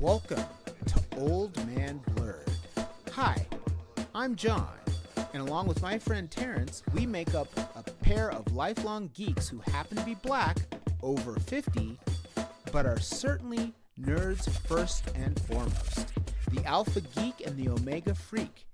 Welcome to Old Man Blerd. Hi, I'm John, and along with my friend Terrance, we make up a pair of lifelong geeks who happen to be black, over 50, but are certainly nerds first and foremost. The Alpha Geek and the Omega Freak.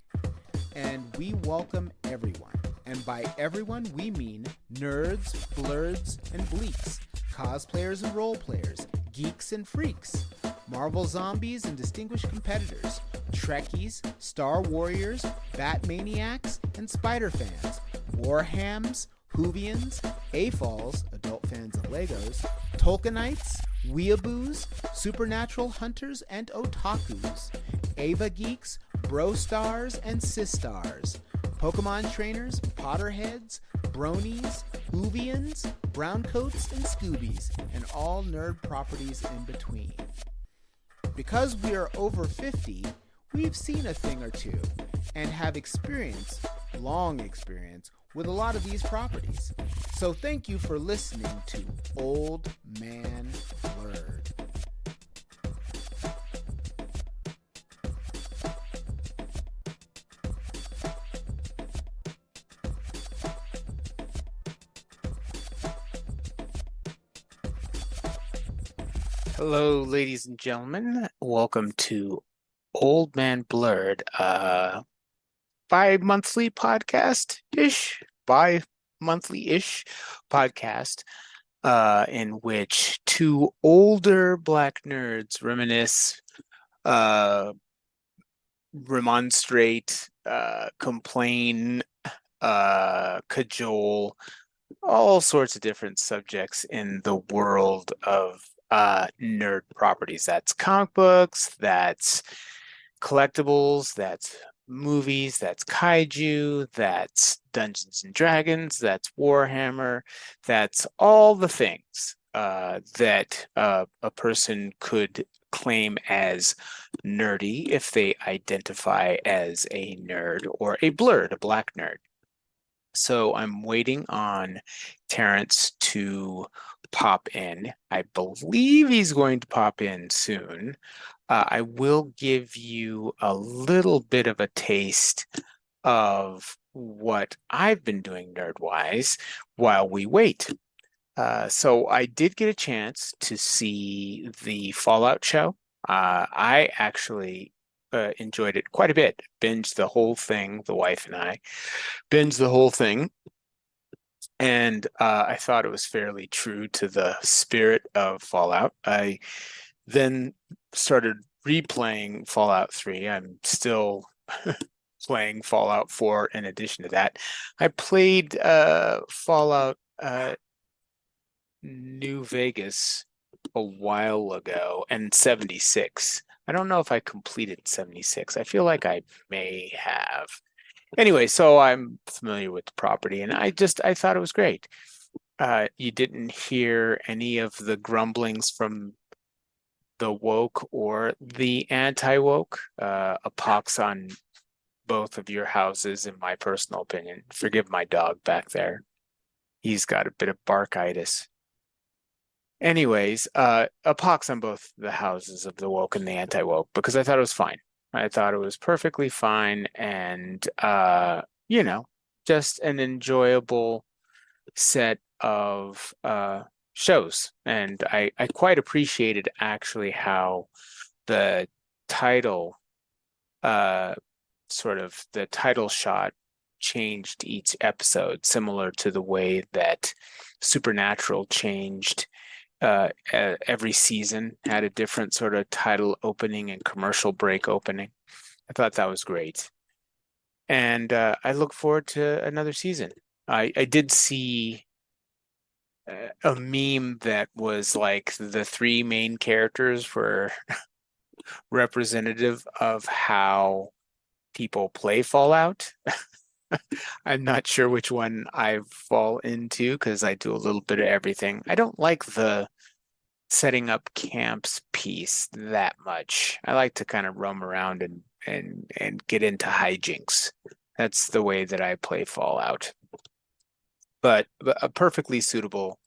And we welcome everyone. And by everyone, we mean nerds, blerds, and bleaks, cosplayers and role players, geeks and freaks, Marvel zombies and distinguished competitors, Trekkies, Star Warriors, Batmaniacs, and Spider fans, Warhams, Whovians, AFOLs, adult fans of Legos, Tolkienites, Weeaboos, Supernatural hunters and otakus, Ava geeks, bro stars and sis stars, Pokemon trainers, Potterheads, bronies, Whovians, browncoats and Scoobies, and all nerd properties in between. Because we are over 50, we've seen a thing or two and have experience, long experience, with a lot of these properties. So thank you for listening to Old Man Blerd. Hello, ladies and gentlemen. Welcome to Old Man Blerd, bi-monthly podcast-ish, bi-monthly-ish podcast, in which two older black nerds reminisce, remonstrate, complain, cajole, all sorts of different subjects in the world of nerd properties. That's comic books, that's collectibles, that's movies, that's kaiju, that's Dungeons and Dragons, that's Warhammer, that's all the things that a person could claim as nerdy if they identify as a nerd or a blerd, a black nerd. So I'm waiting on Terrance to pop in. I believe he's going to pop in soon. I will give you a little bit of a taste of what I've been doing nerd-wise while we wait. So I did get a chance to see the Fallout show. I actually enjoyed it quite a bit. Binged the whole thing, the wife and I binged the whole thing. And I thought it was fairly true to the spirit of Fallout. I then started replaying Fallout 3. I'm still playing Fallout 4 in addition to that. I played Fallout New Vegas a while ago and 76. I don't know if I completed 76. I feel like I may have. Anyway, so I'm familiar with the property, and I thought it was great. You didn't hear any of the grumblings from the woke or the anti-woke. A pox on both of your houses, in my personal opinion. Forgive my dog back there. He's got a bit of barkitis. Anyways, a pox on both the houses of the woke and the anti-woke, because I thought it was fine. I thought it was perfectly fine and, just an enjoyable set of shows. And I quite appreciated actually how the title, sort of the title shot changed each episode, similar to the way that Supernatural changed every season, had a different sort of title opening and commercial break opening. I thought that was great. And I look forward to another season. I did see a meme that was like the three main characters were representative of how people play Fallout. I'm not sure which one I fall into because I do a little bit of everything. I don't like the setting up camps piece that much. I like to kind of roam around and get into hijinks. That's the way that I play Fallout. But a perfectly suitable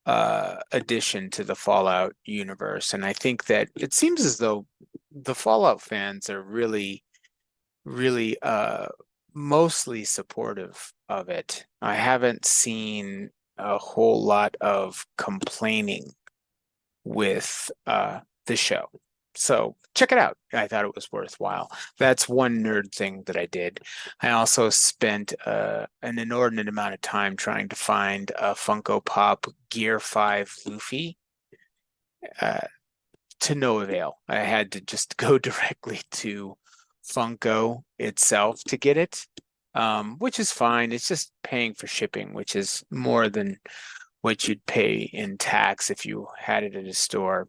addition to the Fallout universe. And I think that it seems as though the Fallout fans are really mostly supportive of it. I haven't seen a whole lot of complaining with the show. So check it out. I thought it was worthwhile. That's one nerd thing that I did. I also spent an inordinate amount of time trying to find a Funko Pop Gear 5 Luffy. Uh, to no avail. I had to just go directly to Funko itself to get it, which is fine. It's just paying for shipping, which is more than what you'd pay in tax if you had it at a store.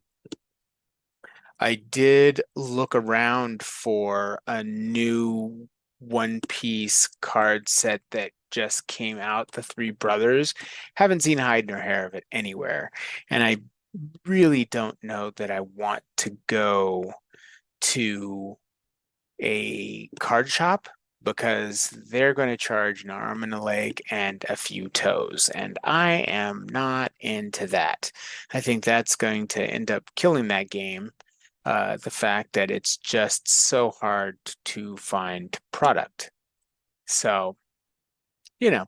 I did look around for a new One Piece card set that just came out, the Three Brothers. Haven't seen hide nor hair of it anywhere. And I really don't know that I want to go to a card shop because they're going to charge an arm and a leg and a few toes. And I am not into that. I think that's going to end up killing that game. The fact that it's just so hard to find product. So, you know,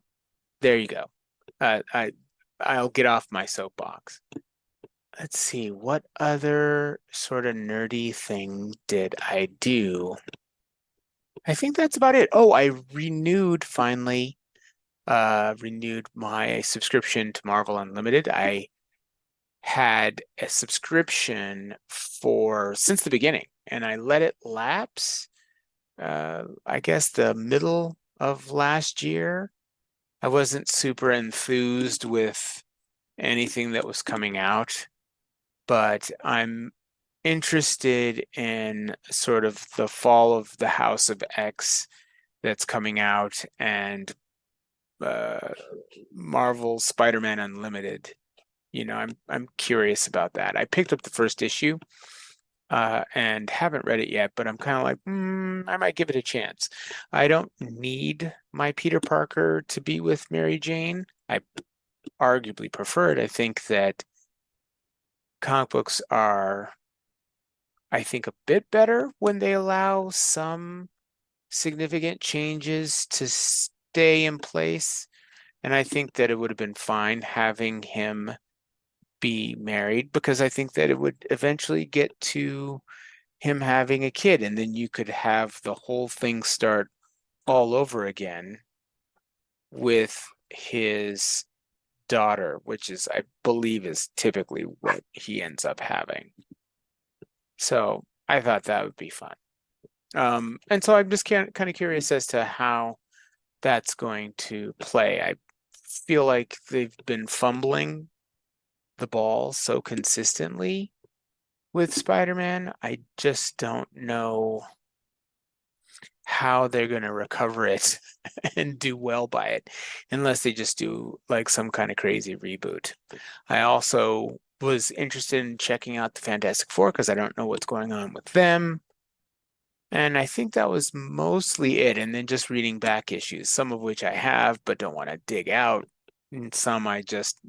there you go. I'll get off my soapbox. Let's see, what other sort of nerdy thing did I do? I think that's about it. Oh, I finally renewed my subscription to Marvel Unlimited. I had a subscription for since the beginning, and I let it lapse, I guess the middle of last year. I wasn't super enthused with anything that was coming out, but I'm interested in sort of the fall of the House of X that's coming out and uh, Marvel Spider-Man Unlimited. I'm curious about that. I picked up the first issue and haven't read it yet, but I'm kind of like, I might give it a chance. I don't need my Peter Parker to be with Mary Jane. I arguably prefer it. I think that comic books are, I think, a bit better when they allow some significant changes to stay in place. And I think that it would have been fine having him be married because I think that it would eventually get to him having a kid, and then you could have the whole thing start all over again with his daughter, which is, I believe, is typically what he ends up having. So I thought that would be fun. And so I'm just kind of curious as to how that's going to play. I feel like they've been fumbling the ball so consistently with Spider-Man. I just don't know how they're going to recover it and do well by it unless they just do like some kind of crazy reboot. I also was interested in checking out the Fantastic Four because I don't know what's going on with them. And I think that was mostly it. And then just reading back issues, some of which I have but don't want to dig out. And some I just,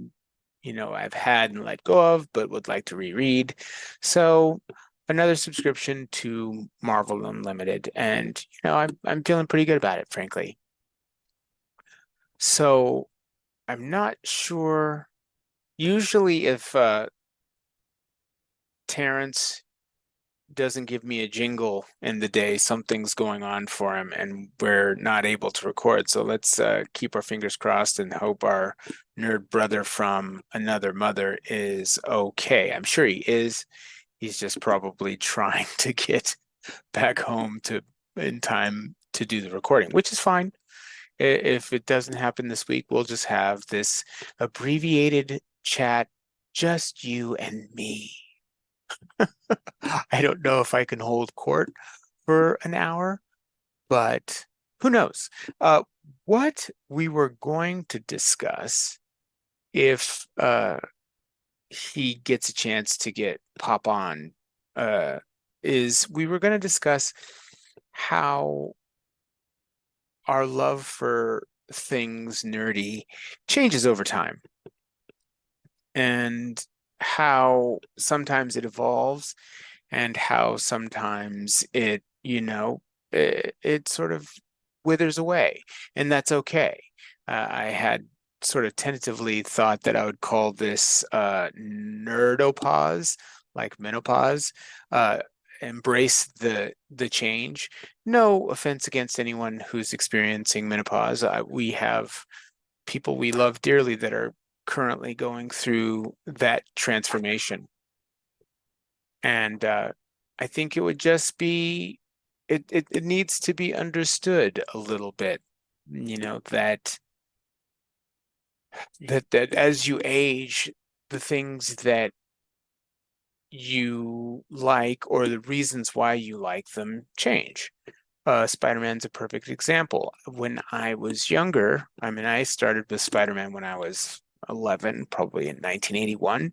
I've had and let go of but would like to reread. So another subscription to Marvel Unlimited. And, I'm feeling pretty good about it, frankly. So I'm not sure. Usually if Terrance doesn't give me a jingle in the day, something's going on for him and we're not able to record. So let's keep our fingers crossed and hope our nerd brother from another mother is okay. I'm sure he is. He's just probably trying to get back home to in time to do the recording, which is fine. If it doesn't happen this week, we'll just have this abbreviated chat, just you and me. I don't know if I can hold court for an hour, but who knows? What we were going to discuss if he gets a chance to get pop on uh, is we were going to discuss how our love for things nerdy changes over time and how sometimes it evolves and how sometimes it sort of withers away, and that's okay. I had sort of tentatively thought that I would call this nerdopause, like menopause. Uh, embrace the change. No offense against anyone who's experiencing menopause. We have people we love dearly that are currently going through that transformation. And I think it would just be it needs to be understood a little bit, that as you age, the things that you like or the reasons why you like them change. Spider-Man's a perfect example. When I was younger, I mean, I started with Spider-Man when I was 11, probably in 1981.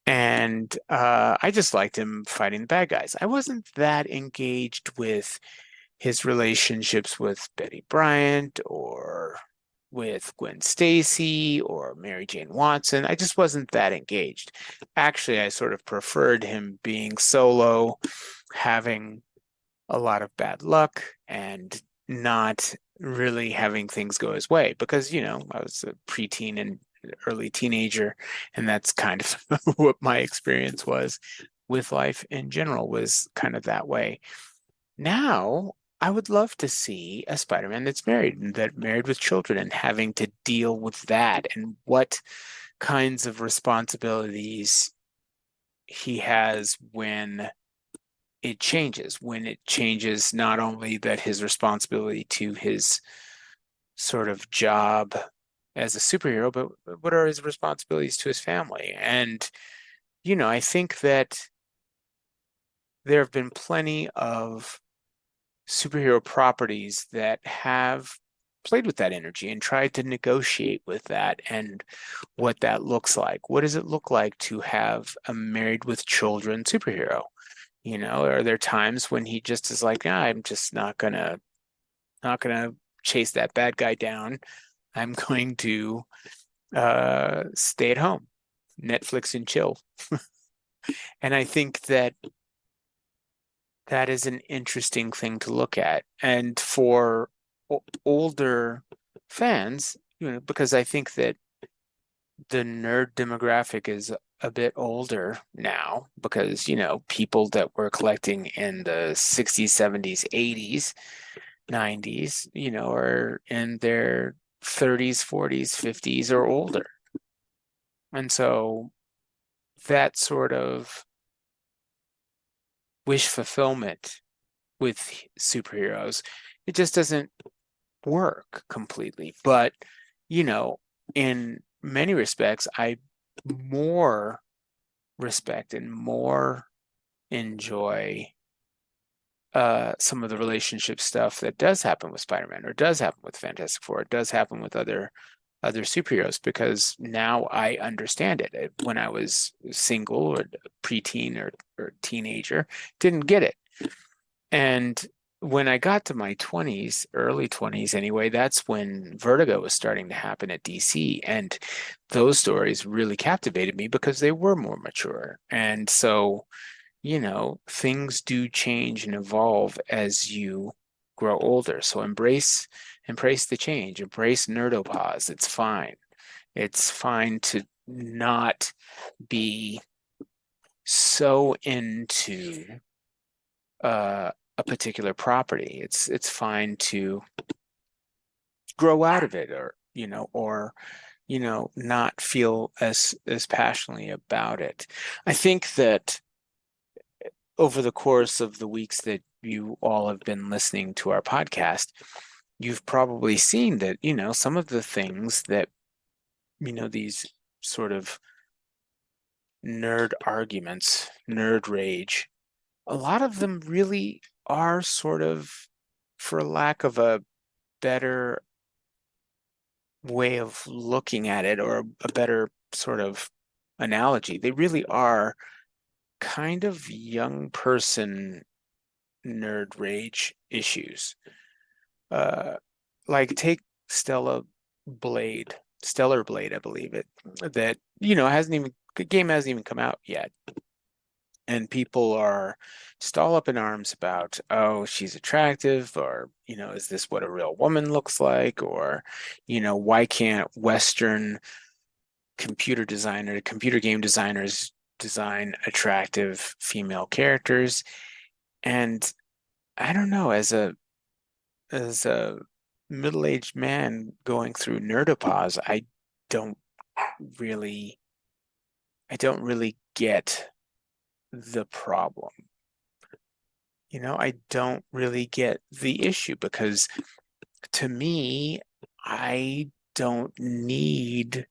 And I just liked him fighting the bad guys. I wasn't that engaged with his relationships with Betty Bryant or with Gwen Stacy or Mary Jane Watson. I just wasn't that engaged. Actually, I sort of preferred him being solo, having a lot of bad luck, and not really having things go his way because, I was a preteen and early teenager, and that's kind of what my experience was with life in general, was kind of that way. Now, I would love to see a Spider-Man that's married and that married with children and having to deal with that and what kinds of responsibilities he has when it changes not only that his responsibility to his sort of job as a superhero, but what are his responsibilities to his family? And, I think that there have been plenty of superhero properties that have played with that energy and tried to negotiate with that and what that looks like. What does it look like to have a married with children superhero? Are there times when he just is like, "Ah, I'm just not gonna chase that bad guy down. I'm going to stay at home, Netflix and chill." And I think that that is an interesting thing to look at. And for older fans, because I think that the nerd demographic is a bit older now because, people that were collecting in the 60s, 70s, 80s, 90s, are in their 30s, 40s, 50s or older. And so that sort of wish fulfillment with superheroes, it just doesn't work completely. But, you know, in many respects, I more respect and more enjoy some of the relationship stuff that does happen with Spider-Man or does happen with Fantastic Four, it does happen with other superheroes because now I understand it. When I was single or preteen or teenager, didn't get it. And when I got to my 20s, early 20s anyway, that's when Vertigo was starting to happen at DC. And those stories really captivated me because they were more mature. And so, things do change and evolve as you grow older. So embrace the change, embrace nerdopause. It's fine. It's fine to not be so into a particular property. It's fine to grow out of it or not feel as passionately about it. I think that over the course of the weeks that you all have been listening to our podcast, you've probably seen that, some of the things that, these sort of nerd arguments, nerd rage, a lot of them really are sort of, for lack of a better way of looking at it or a better sort of analogy, they really are kind of young person nerd rage issues. Uh, like take Stella Blade, Stellar Blade, I believe it, that, hasn't even, the game hasn't even come out yet. And people are just all up in arms about, oh, she's attractive, or, is this what a real woman looks like? Or, why can't Western computer game designers design attractive female characters? And I don't know, as a middle-aged man going through Nerdopause, don't really I don't really get the problem. I don't really get the issue because to me, I don't need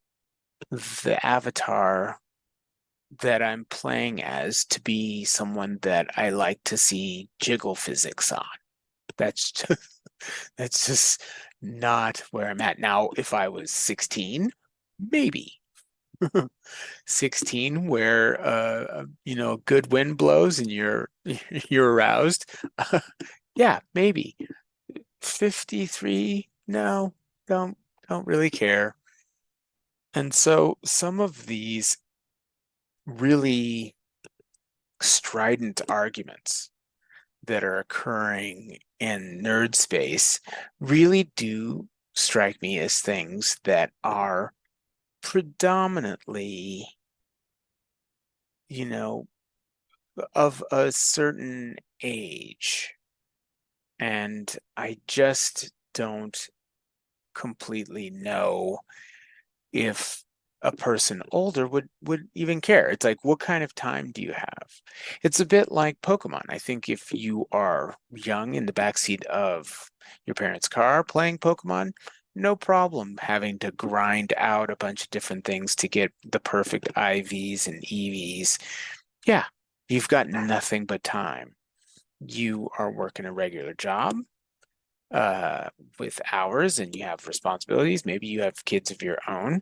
the avatar that I'm playing as to be someone that I like to see jiggle physics on. That's just, that's just not where I'm at now. If I was 16, maybe 16, where a good wind blows and you're you're aroused. Yeah, maybe. 53, no, don't don't really care. And so some of these really strident arguments that are occurring in nerd space really do strike me as things that are predominantly, you know, of a certain age. And I just don't completely know if a person older would even care. It's like, what kind of time do you have? It's a bit like Pokemon. I think if you are young in the backseat of your parents' car playing Pokemon, no problem having to grind out a bunch of different things to get the perfect IVs and EVs. Yeah, you've got nothing but time. You are working a regular job uh with hours and you have responsibilities, maybe you have kids of your own,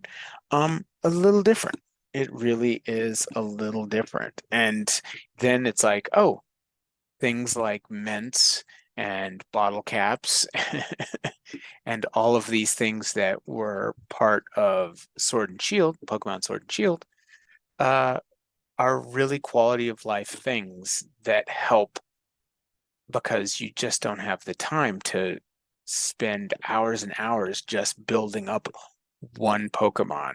a little different. It really is a little different. And then it's like, oh, things like mints and bottle caps and all of these things that were part of Sword and Shield, Pokemon Sword and Shield, uh are really quality of life things that help because you just don't have the time to spend hours and hours just building up one Pokemon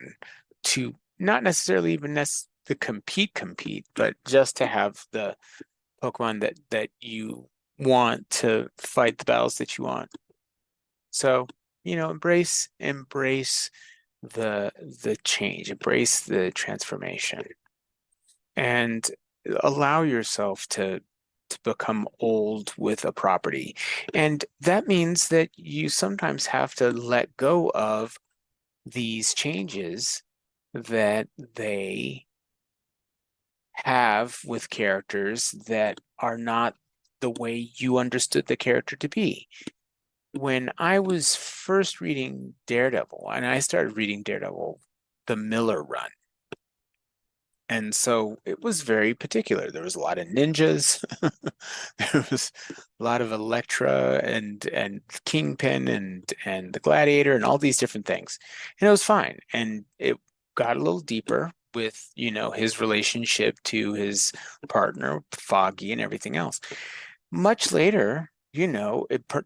to not necessarily even to compete, but just to have the Pokemon that you want to fight the battles that you want. So, embrace the change, embrace the transformation, and allow yourself to become old with a property. And that means that you sometimes have to let go of these changes that they have with characters that are not the way you understood the character to be. When I was first reading Daredevil, and I started reading Daredevil, the Miller run, and so it was very particular. There was a lot of ninjas. There was a lot of Elektra and Kingpin and the Gladiator and all these different things. And it was fine. And it got a little deeper with, his relationship to his partner, Foggy, and everything else. Much later,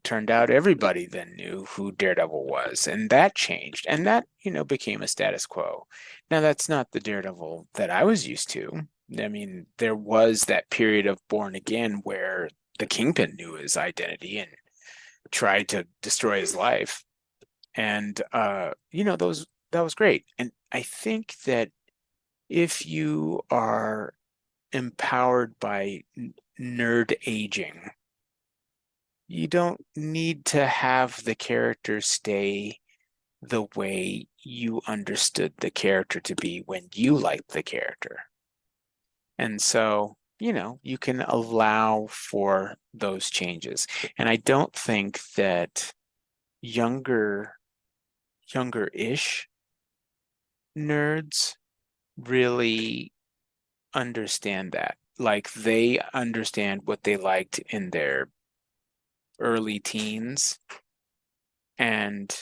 turned out everybody then knew who Daredevil was, and that changed, and that, became a status quo. Now, that's not the Daredevil that I was used to. I mean, there was that period of Born Again where the Kingpin knew his identity and tried to destroy his life. And that was great. And I think that if you are empowered by nerd aging, you don't need to have the character stay the way you understood the character to be when you liked the character. And so, you can allow for those changes. And I don't think that younger, younger-ish nerds really understand that. Like they understand what they liked in their early teens and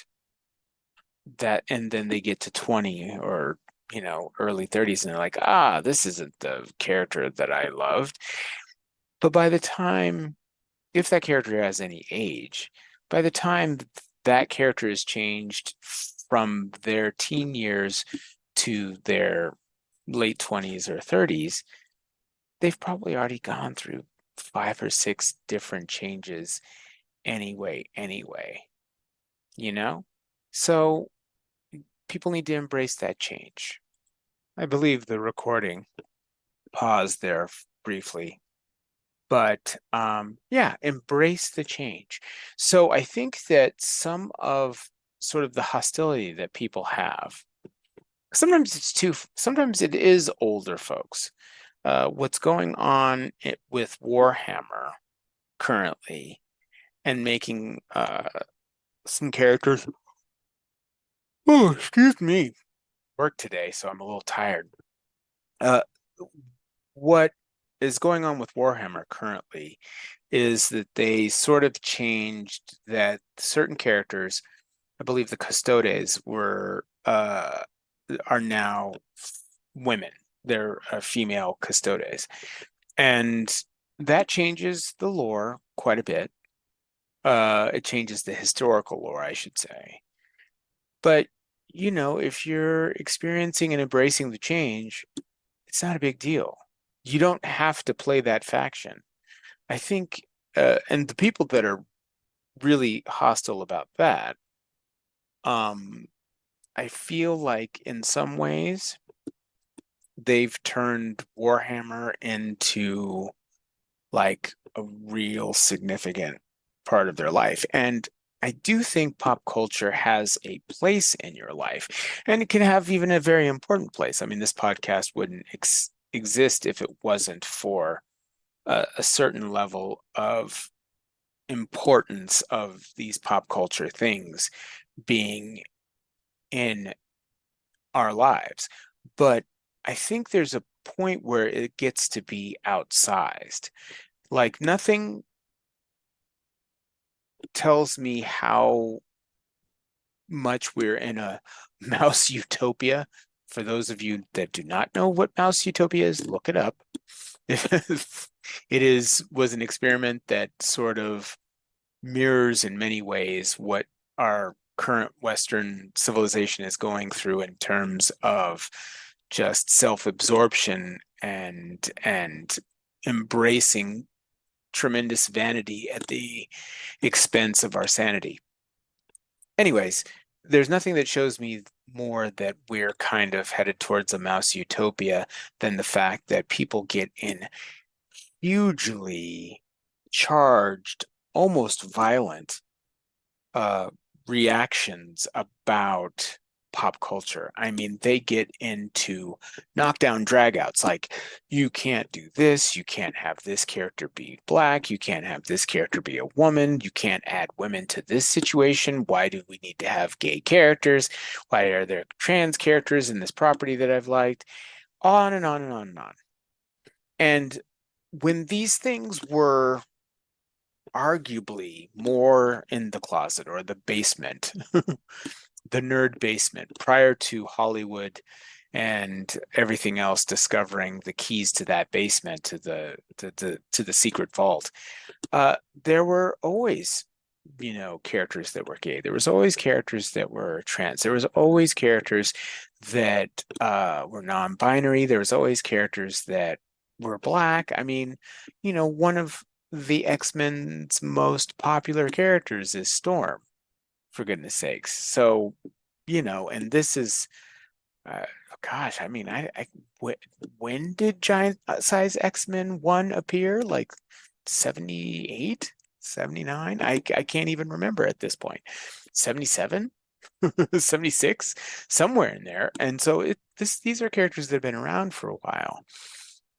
and then they get to 20 or early 30s and they're like, ah, this isn't the character that I loved. But by the time, if that character has any age, by the time that character is changed from their teen years to their late 20s or 30s, they've probably already gone through 5 or 6 different changes anyway, you know? So people need to embrace that change. I believe the recording paused there briefly, but yeah, embrace the change. So I think that some of sort of the hostility that people have, sometimes it is older folks. What's going on with Warhammer currently and making some characters. Oh, excuse me. Work today, so I'm a little tired. Uh, what is going on with Warhammer currently is that they sort of changed that certain characters, I believe the Custodes are now women. They're female Custodes. And that changes the lore quite a bit. It changes the historical lore, I should say. But, if you're experiencing and embracing the change, it's not a big deal. You don't have to play that faction. I think, and the people that are really hostile about that, um, I feel like in some ways they've turned Warhammer into like a real significant part of their life. And I do think pop culture has a place in your life, and it can have even a very important place. I mean, this podcast wouldn't exist if it wasn't for a certain level of importance of these pop culture things being in our lives. But I think there's a point where it gets to be outsized. Like nothing tells me how much we're in a mouse utopia. For those of you that do not know what mouse utopia is, look it up. Was an experiment that sort of mirrors in many ways what our current Western civilization is going through in terms of just self-absorption and embracing tremendous vanity at the expense of our sanity. Anyways, there's nothing that shows me more that we're kind of headed towards a mouse utopia than the fact that people get in hugely charged, almost violent uh, reactions about pop culture. I mean, they get into knockdown dragouts like, you can't do this, you can't have this character be black, you can't have this character be a woman, you can't add women to this situation. Why do we need to have gay characters? Why are there trans characters in this property that I've liked? On and on and on and on. And when these things were arguably more in the closet or the basement, the nerd basement, prior to Hollywood and everything else discovering the keys to that basement, to the secret vault. There were always, characters that were gay. There was always characters that were trans. There was always characters that were non-binary. There was always characters that were black. I mean, one of the X-Men's most popular characters is Storm, for goodness sakes. So, and this is, uh, gosh, I mean, when did Giant Size X-Men 1 appear? Like 78, 79? I can't even remember at this point. 77? 76? Somewhere in there. And so these are characters that have been around for a while.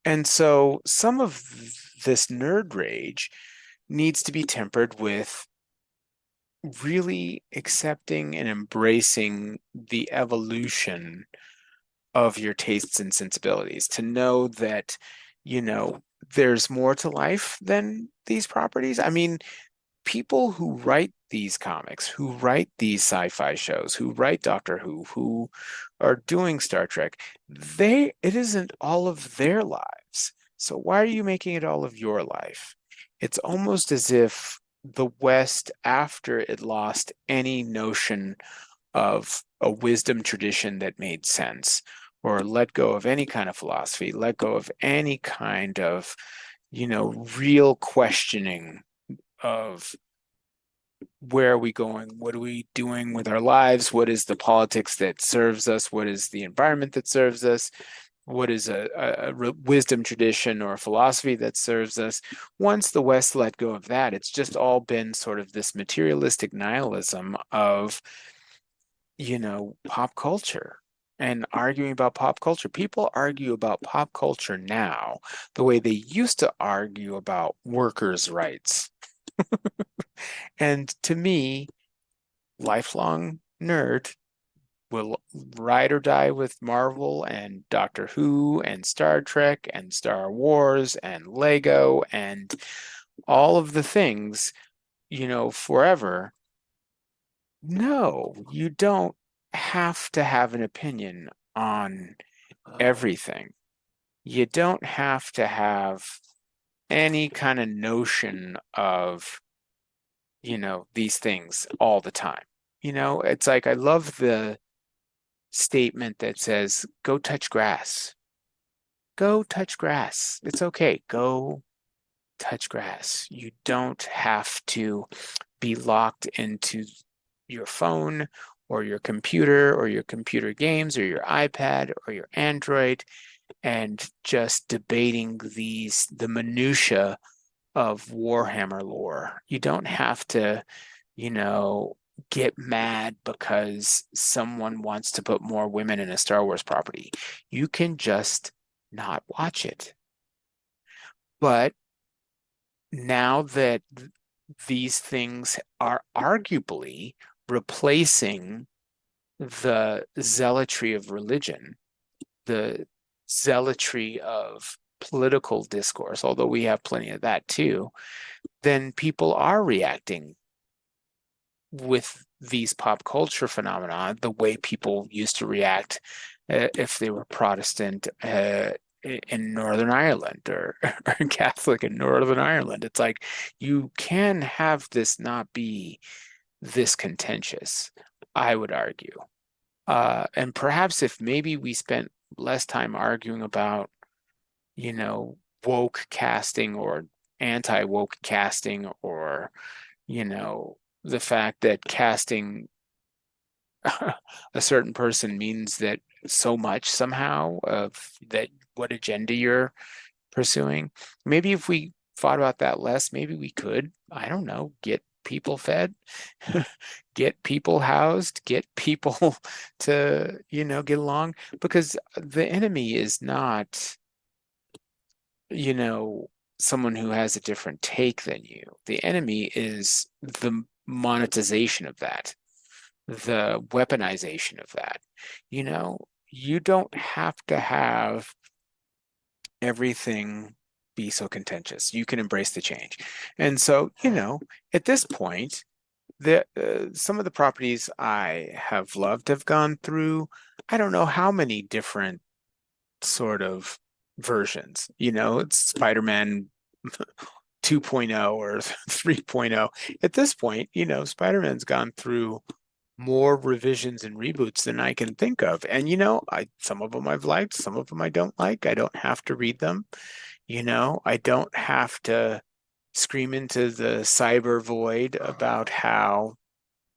And so some of this nerd rage needs to be tempered with really accepting and embracing the evolution of your tastes and sensibilities, to know that, there's more to life than these properties. I mean, people who write these comics, who write these sci-fi shows, who write Doctor Who are doing Star Trek, it isn't all of their lives. So why are you making it all of your life? It's almost as if the West, after it lost any notion of a wisdom tradition that made sense, or let go of any kind of philosophy, let go of any kind of, real questioning of where are we going? What are we doing with our lives? What is the politics that serves us? What is the environment that serves us? What is a wisdom tradition or a philosophy that serves us? Once the West let go of that, it's just all been sort of this materialistic nihilism of, pop culture and arguing about pop culture. People argue about pop culture now the way they used to argue about workers' rights. And to me, lifelong nerd will ride or die with Marvel and Doctor Who and Star Trek and Star Wars and Lego and all of the things, forever. No, you don't have to have an opinion on everything. You don't have to have any kind of notion of, these things all the time. It's like I love the statement that says, go touch grass. Go touch grass. It's okay. Go touch grass. You don't have to be locked into your phone or your computer or your computer games or your iPad or your Android and just debating the minutia of Warhammer lore. You don't have to, you know, get mad because someone wants to put more women in a Star Wars property. You can just not watch it. But now that these things are arguably replacing the zealotry of religion, the zealotry of political discourse, although we have plenty of that too, then people are reacting with these pop culture phenomena the way people used to react if they were Protestant in Northern Ireland or Catholic in Northern Ireland. It's like you can have this not be this contentious, I would argue. And perhaps if maybe we spent less time arguing about, woke casting or anti-woke casting or, the fact that casting a certain person means that so much somehow of that what agenda you're pursuing. Maybe if we thought about that less, maybe we could, I don't know, get people fed, get people housed, get people to, get along because the enemy is not, you know, someone who has a different take than you. The enemy is the monetization of that, the weaponization of that. You don't have to have everything be so contentious. You can embrace the change. And so, at this point, some of the properties I have loved have gone through, I don't know how many different sort of versions. It's Spider-Man 2.0 or 3.0. At this point, Spider-Man's gone through more revisions and reboots than I can think of. And some of them I've liked, some of them I don't like. I don't have to read them. I don't have to scream into the cyber void about how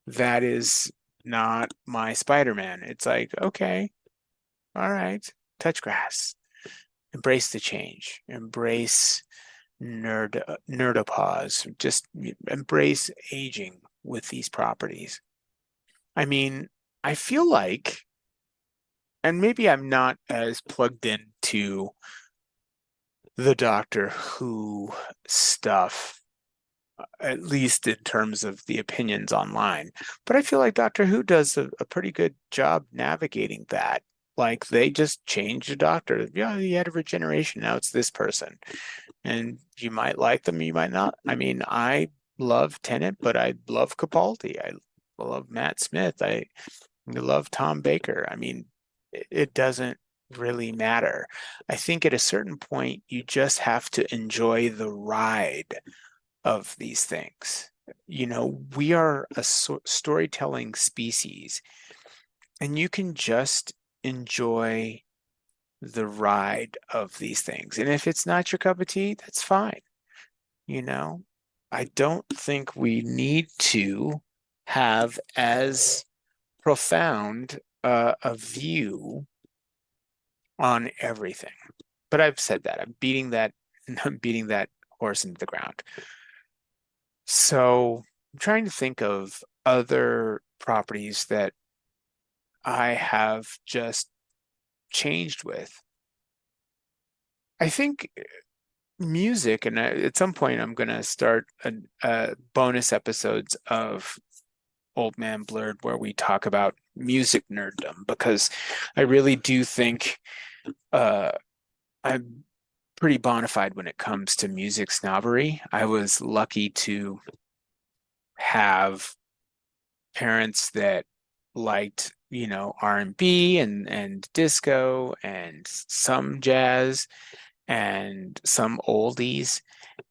that is not my Spider-Man. It's like, okay, all right, touch grass. Embrace the change. Embrace nerdopause. Just embrace aging with these properties. I mean, I feel like, and maybe I'm not as plugged into the Doctor Who stuff, at least in terms of the opinions online, but I feel like Doctor Who does a pretty good job navigating that. Like they just changed the Doctor. Yeah, he had a regeneration. Now it's this person. And you might like them, you might not. I mean, I love Tennant, but I love Capaldi. I love Matt Smith. I love Tom Baker. I mean, it doesn't really matter. I think at a certain point, you just have to enjoy the ride of these things. We are a storytelling species, and you can just enjoy the ride of these things. And if it's not your cup of tea, that's fine. You know, I don't think we need to have as profound a view on everything. But I've said that. I'm beating that horse into the ground. So I'm trying to think of other properties that I have just changed with. I think music, and at some point I'm going to start a bonus episodes of Old Man Blerd where we talk about music nerddom because I really do think uh, I'm pretty bona fide when it comes to music snobbery. I was lucky to have parents that liked, R&B and disco and some jazz and some oldies.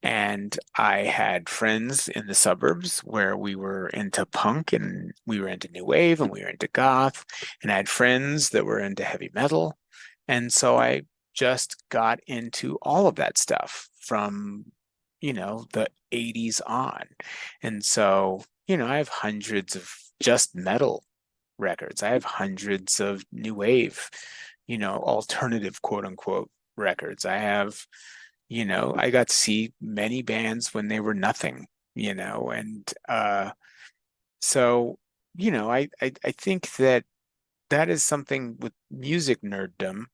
And I had friends in the suburbs where we were into punk and we were into new wave and we were into goth. And I had friends that were into heavy metal. And so I just got into all of that stuff from, the 80s on. And so, I have hundreds of just metal records. I have hundreds of new wave, alternative quote unquote records. I got to see many bands when they were nothing, and so, I think that that is something with music nerddom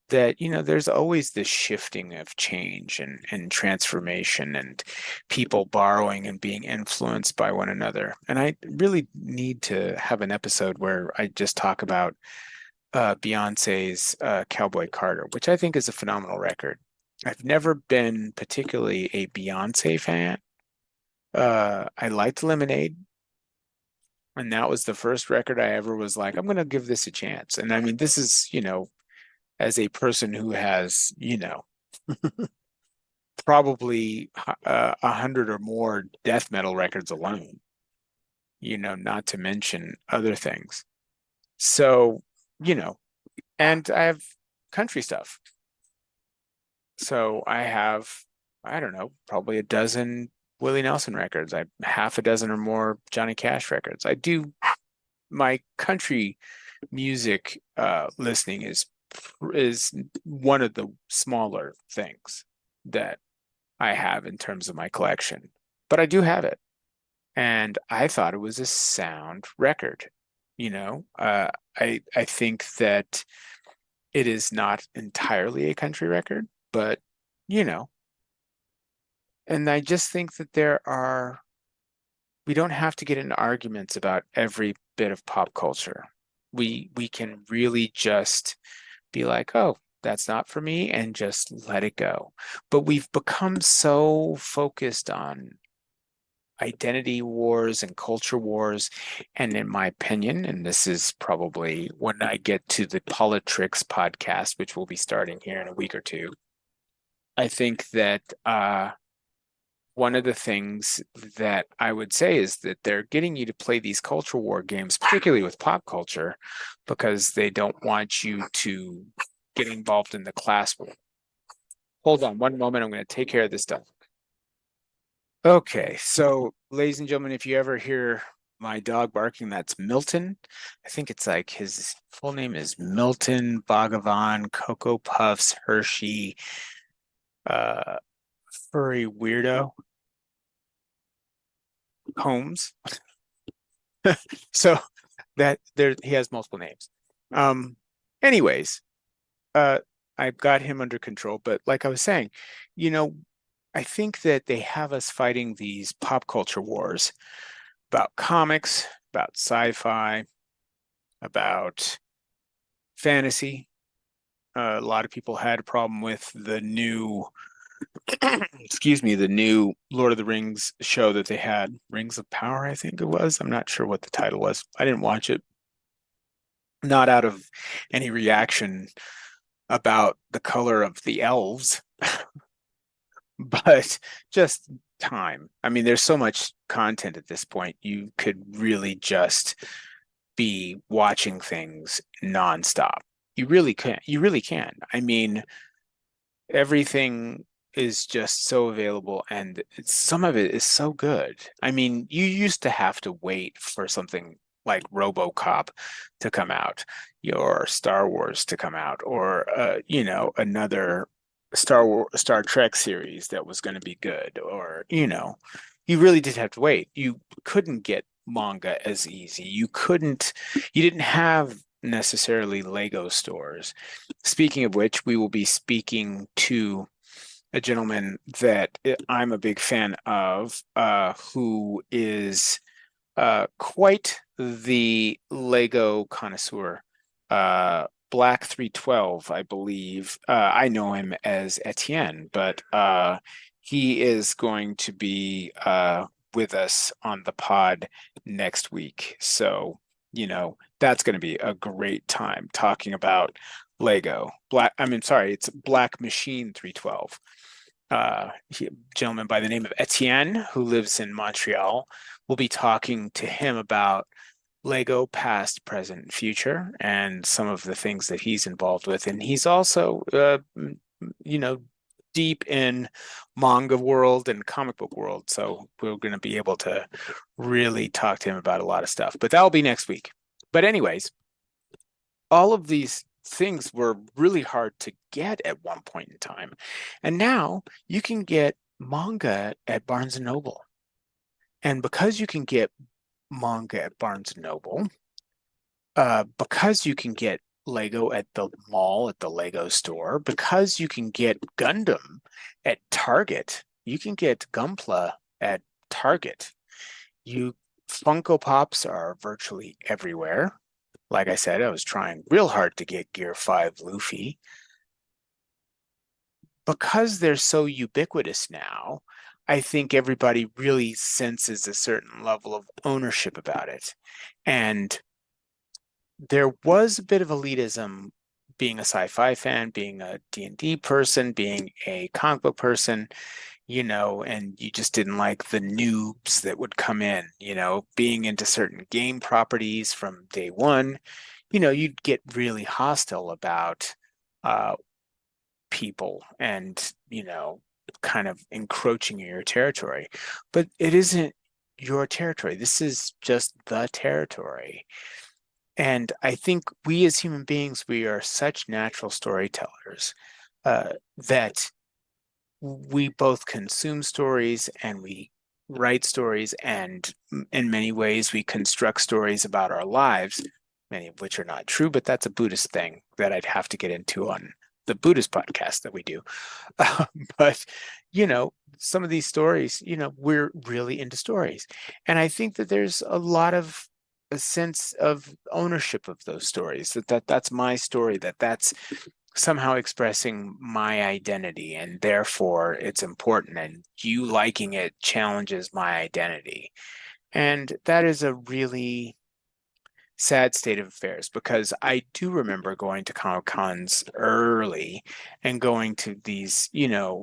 that, there's always this shifting of change and transformation and people borrowing and being influenced by one another. And I really need to have an episode where I just talk about Beyonce's Cowboy Carter, which I think is a phenomenal record. I've never been particularly a Beyonce fan. I liked Lemonade, and that was the first record I ever was like, I'm going to give this a chance. And I mean, this is, as a person who has, probably 100 or more death metal records alone, not to mention other things. So, you know, and I have country stuff. So I have, I don't know, probably a dozen Willie Nelson records. I have half a dozen or more Johnny Cash records. I do my country music listening is one of the smaller things that I have in terms of my collection, but I do have it. And I thought it was a sound record. I think that it is not entirely a country record, but you know, and I just think that we don't have to get into arguments about every bit of pop culture. We can really just be like, oh, that's not for me, and just let it go. But we've become so focused on identity wars and culture wars. And in my opinion, and this is probably when I get to the Politrix podcast, which will be starting here in a week or two, I think that one of the things that I would say is that they're getting you to play these culture war games, particularly with pop culture, because they don't want you to get involved in the class war. Hold on one moment. I'm going to take care of this stuff. Okay, so ladies and gentlemen, if you ever hear my dog barking, that's Milton. I think it's like his full name is Milton Bhagavan Cocoa Puffs Hershey uh Furry Weirdo Holmes. So that there he has multiple names. Um, anyways, uh I've got him under control, but like I was saying, you know, I think that they have us fighting these pop culture wars about comics, about sci-fi, about fantasy. A lot of people had a problem with the new, excuse me, the new Lord of the Rings show that they had, Rings of Power, I think it was. I'm not sure what the title was. I didn't watch it. not out of any reaction about the color of the elves, but just time. I mean, there's so much content at this point. You could really just be watching things nonstop. You really can. You really can. I mean, everything is just so available, and some of it is so good. I mean, you used to have to wait for something like RoboCop to come out, or Star Wars to come out, or another Star Trek series that was going to be good, or you really did have to wait. You couldn't get manga as easy. You didn't have necessarily Lego stores. Speaking of which, we will be speaking to a gentleman that I'm a big fan of, who is quite the Lego connoisseur. Black 312, I believe. I know him as Etienne, but he is going to be with us on the pod next week. So, that's going to be a great time talking about Lego. Sorry, it's Black Machine 312. Gentleman by the name of Etienne, who lives in Montreal. We'll be talking to him about Lego past, present, and future, and some of the things that he's involved with. And he's also, you know, deep in manga world and comic book world. So we're going to be able to really talk to him about a lot of stuff. But that'll be next week. But anyways, all of these things were really hard to get at one point in time. And now you can get manga at Barnes and Noble. And because you can get manga at Barnes and Noble, because you can get Lego at the mall, at the Lego store, because you can get Gundam at Target, you can get Gunpla at Target. You Funko Pops are virtually everywhere. Like I said, I was trying real hard to get Gear 5 Luffy. Because they're so ubiquitous now, I think everybody really senses a certain level of ownership about it. And there was a bit of elitism being a sci-fi fan, being a D&D person, being a comic book person, and you just didn't like the noobs that would come in, being into certain game properties from day one, you'd get really hostile about people and, kind of encroaching in your territory. But it isn't your territory. This is just the territory. And I think we as human beings, we are such natural storytellers, that we both consume stories and we write stories, and in many ways we construct stories about our lives, many of which are not true, but that's a Buddhist thing that I'd have to get into on the Buddhist podcast that we do. But, some of these stories, we're really into stories. And I think that there's a sense of ownership of those stories, that's my story, that's somehow expressing my identity, and therefore it's important, and you liking it challenges my identity. And that is a really sad state of affairs, because I do remember going to Comic Cons early and going to these,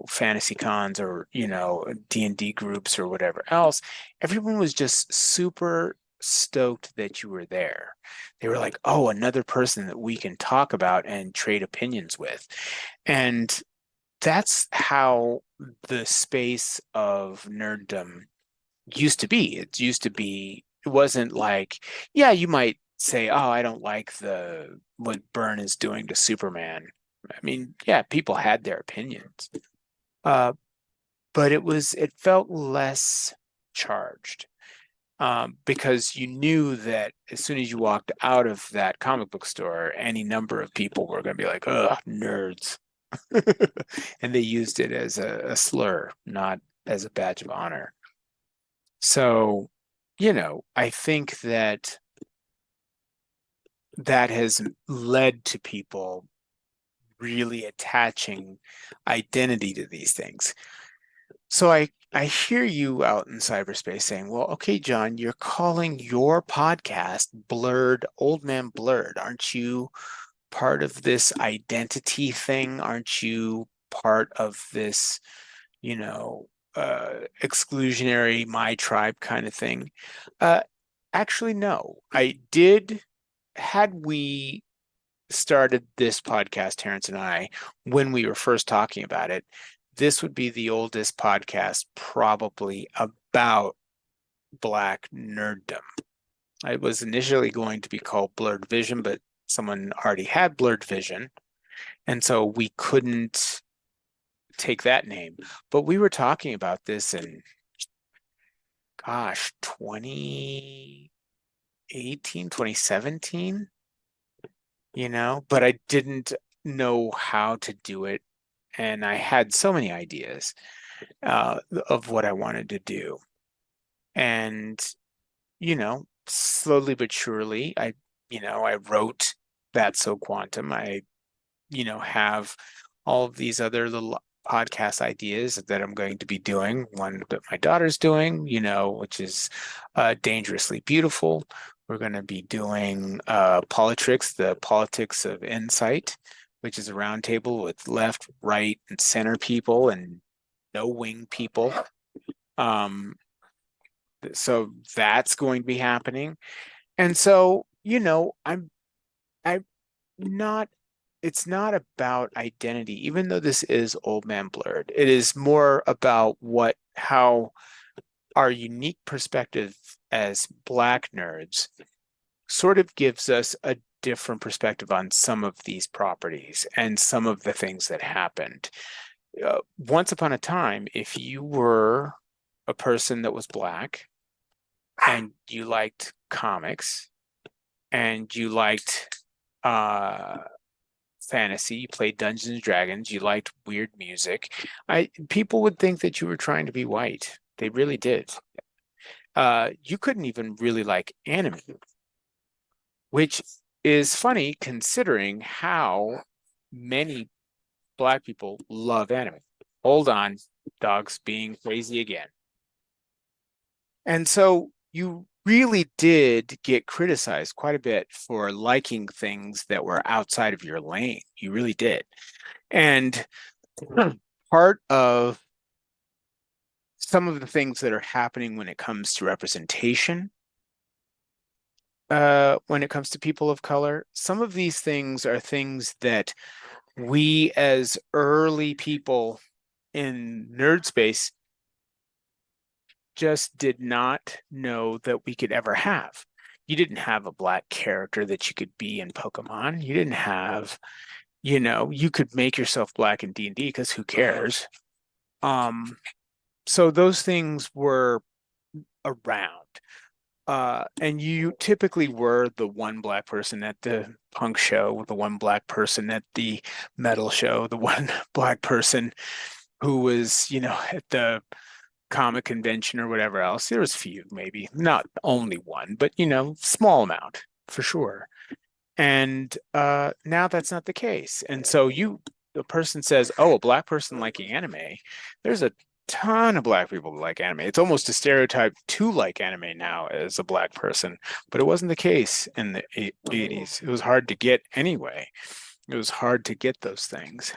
fantasy cons, or, D&D groups or whatever else. Everyone was just super stoked that you were there. They were like, oh, another person that we can talk about and trade opinions with. And that's how the space of nerddom used to be. It wasn't like, yeah, you might say, oh, I don't like the what Byrne is doing to Superman. I mean, yeah, people had their opinions. Uh, but it felt less charged, because you knew that as soon as you walked out of that comic book store, any number of people were going to be like, ugh, nerds. And they used it as a slur, not as a badge of honor. So, I think that has led to people really attaching identity to these things. So I hear you out in cyberspace saying, well, okay, John, you're calling your podcast Blerd, Old Man Blerd. Aren't you part of this identity thing? Aren't you part of this, you know, exclusionary my tribe kind of thing? Uh, Actually, no. I did, had we started this podcast, Terrance and I, when we were first talking about it, this would be the oldest podcast probably about Black nerddom. It was initially going to be called Blurred Vision, but someone already had Blurred Vision, and so we couldn't take that name. But we were talking about this in, gosh, 2018, 2017, but I didn't know how to do it. And I had so many ideas of what I wanted to do. And, slowly but surely, I wrote That's So Quantum. I, have all of these other little podcast ideas that I'm going to be doing. One that my daughter's doing, which is Dangerously Beautiful. We're going to be doing Politrix, the Politics of Insight, which is a roundtable with left, right, and center people and no wing people. Um, so that's going to be happening. And so, I'm not, it's not about identity, even though this is Old Man Blurred. It is more about how our unique perspective as Black nerds sort of gives us a different perspective on some of these properties and some of the things that happened. Once upon a time, if you were a person that was Black and you liked comics and you liked fantasy, you played Dungeons and Dragons, you liked weird music, people would think that you were trying to be white. They really did. You couldn't even really like anime, which is funny considering how many Black people love anime. Hold on, dogs being crazy again. And so you really did get criticized quite a bit for liking things that were outside of your lane. You really did. And part of some of the things that are happening when it comes to representation, when it comes to people of color, some of these things are things that we as early people in nerd space just did not know that we could ever have. You didn't have a Black character that you could be in Pokemon. You didn't have, you could make yourself Black in D&D because who cares? Um, so those things were around. And you typically were the one Black person at the punk show, the one Black person at the metal show, the one Black person who was, at the comic convention or whatever else. There was few, maybe not only one, but small amount for sure. And now that's not the case. And so the person says, "Oh, a Black person liking anime." There's a ton of Black people who like anime. It's almost a stereotype to like anime now as a Black person, but it wasn't the case in the 80s. It was hard to get anyway. It was hard to get those things.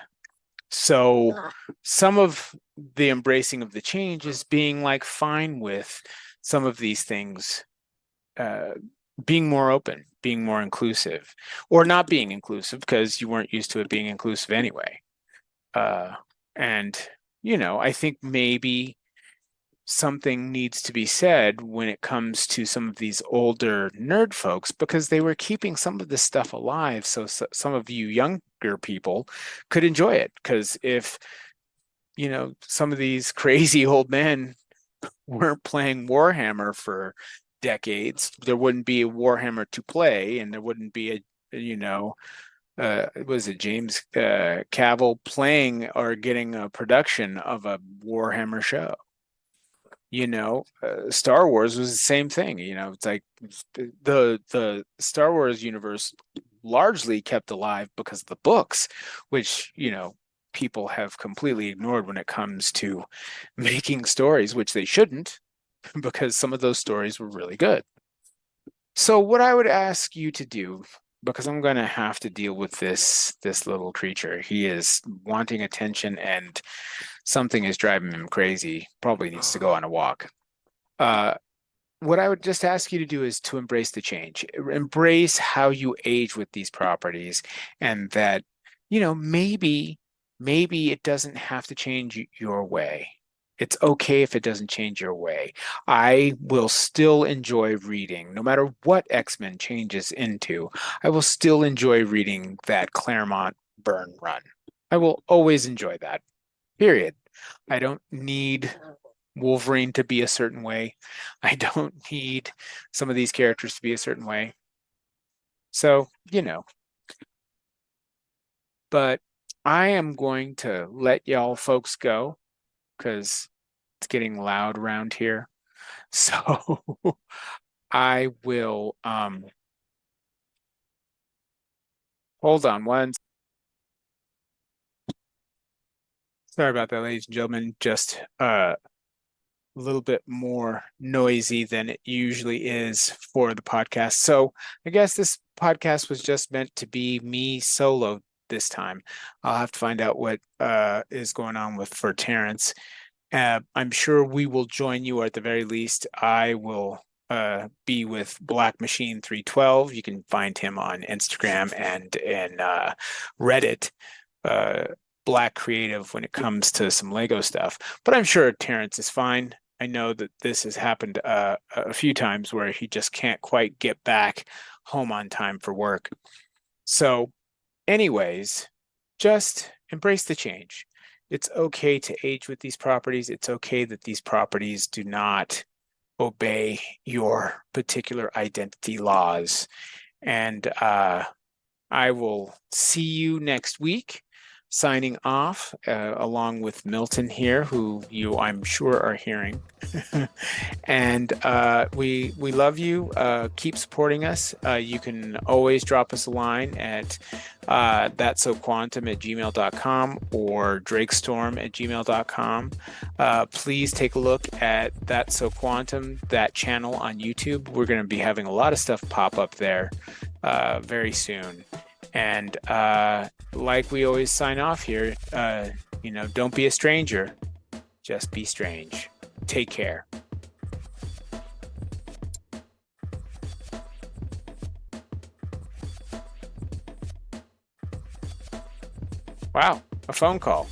So some of the embracing of the change is being like fine with some of these things, uh, being more open, being more inclusive, or not being inclusive because you weren't used to it being inclusive anyway. Uh, and, I think maybe something needs to be said when it comes to some of these older nerd folks because they were keeping some of this stuff alive so some of you younger people could enjoy it. Because if, some of these crazy old men weren't playing Warhammer for decades, there wouldn't be a Warhammer to play, and there wouldn't be was it James Cavill playing or getting a production of a Warhammer show. Star Wars was the same thing. It's like the Star Wars universe largely kept alive because of the books, which, people have completely ignored when it comes to making stories, which they shouldn't, because some of those stories were really good. So what I would ask you to do, because I'm going to have to deal with this little creature. He is wanting attention and something is driving him crazy. Probably needs to go on a walk. Uh, what I would just ask you to do is to embrace the change. Embrace how you age with these properties, and that, maybe it doesn't have to change your way. It's okay if it doesn't change your way. I will still enjoy reading, no matter what X-Men changes into. I will still enjoy reading that Claremont Byrne run. I will always enjoy that, period. I don't need Wolverine to be a certain way. I don't need some of these characters to be a certain way. So, but I am going to let y'all folks go because it's getting loud around here. So I will hold on one. Sorry about that, ladies and gentlemen. Just a little bit more noisy than it usually is for the podcast. So I guess this podcast was just meant to be me solo this time. I'll have to find out what is going on for Terrance. I'm sure we will join you, or at the very least, I will be with Black Machine 312. You can find him on Instagram and in Reddit. Black creative when it comes to some Lego stuff, but I'm sure Terrance is fine. I know that this has happened a few times where he just can't quite get back home on time for work. So, anyways, just embrace the change. It's okay to age with these properties. It's okay that these properties do not obey your particular identity laws. And I will see you next week. Signing off, along with Milton here, who you, I'm sure, are hearing. And we love you. Keep supporting us. You can always drop us a line at thatsoquantum@gmail.com or drakestorm@gmail.com. Please take a look at That's So Quantum, that channel on YouTube. We're going to be having a lot of stuff pop up there very soon. And like we always sign off here, don't be a stranger, just be strange. Take care. Wow, a phone call.